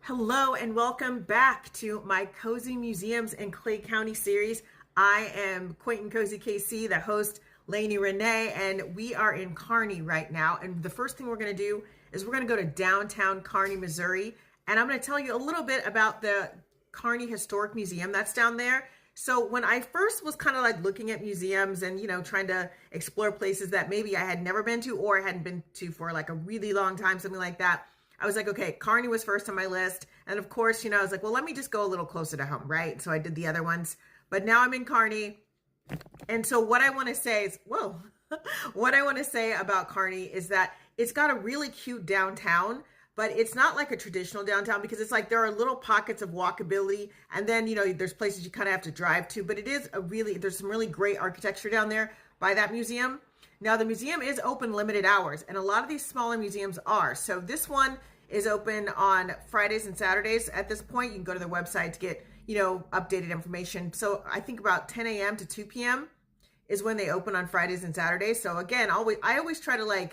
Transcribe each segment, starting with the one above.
Hello and welcome back to my Cozy Museums in Clay County series. I am Quaint and Cozy KC, the host, Lainey Renee, and we are in Kearney right now. And the first thing we're going to do is we're going to go to downtown Kearney, Missouri, and I'm going to tell you a little bit about the Kearney Historic Museum that's down there. So when I first was kind of like looking at museums and, trying to explore places that maybe I had never been to or I hadn't been to for like a really long time, something like that, I was like, okay, Kearney was first on my list. And of course, I was like, well, let me just go a little closer to home, right? So I did the other ones, but now I'm in Kearney. And so what I want to say is, whoa, what I want to say about Kearney is that it's got a really cute downtown, but it's not like a traditional downtown because it's like there are little pockets of walkability. And then, there's places you kind of have to drive to, but it is there's some really great architecture down there by that museum. Now, the museum is open limited hours, and a lot of these smaller museums are. So this one is open on Fridays and Saturdays. At this point, you can go to their website to get, updated information. So I think about 10 a.m. to 2 p.m. is when they open on Fridays and Saturdays. So again, I always try to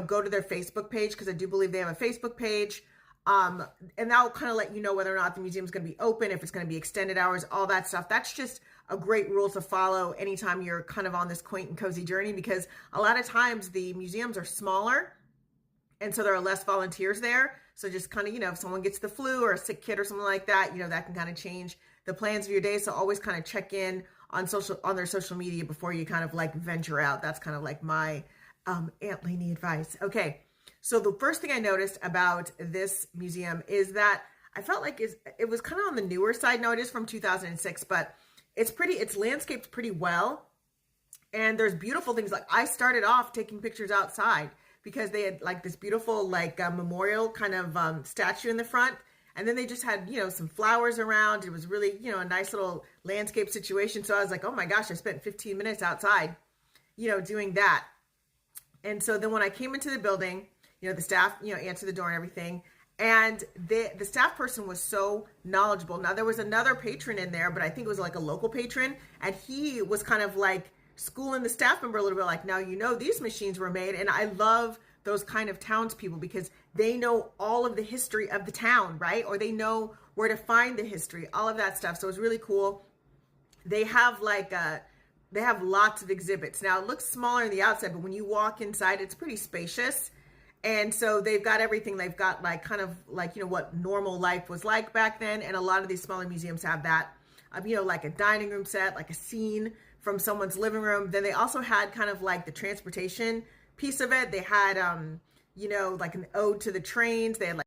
go to their Facebook page because I do believe they have a Facebook page. And that'll kind of let you know whether or not the museum is going to be open, if it's going to be extended hours, all that stuff. That's just a great rule to follow anytime you're kind of on this quaint and cozy journey, because a lot of times the museums are smaller and so there are less volunteers there. So just kind of, if someone gets the flu or a sick kid or something like that, that can kind of change the plans of your day. So always kind of check in on their social media before you kind of like venture out. That's kind of like my Aunt Lainey advice. Okay. So the first thing I noticed about this museum is that I felt like it was kind of on the newer side. No, it is from 2006, but it's landscaped pretty well. And there's beautiful things. Like I started off taking pictures outside because they had like this beautiful memorial kind of statue in the front. And then they just had, some flowers around. It was really, a nice little landscape situation. So I was like, oh my gosh, I spent 15 minutes outside, doing that. And so then when I came into the building, the staff, answered the door and everything. And the staff person was so knowledgeable. Now, there was another patron in there, but I think it was like a local patron. And he was kind of like schooling the staff member a little bit like, now, these machines were made. And I love those kind of townspeople because they know all of the history of the town, right? Or they know where to find the history, all of that stuff. So it was really cool. They have they have lots of exhibits. Now, it looks smaller on the outside, but when you walk inside, it's pretty spacious. And so they've got everything. They've got what normal life was like back then. And a lot of these smaller museums have that, like a dining room set, like a scene from someone's living room. Then they also had kind of like the transportation piece of it. They had, like an ode to the trains. They had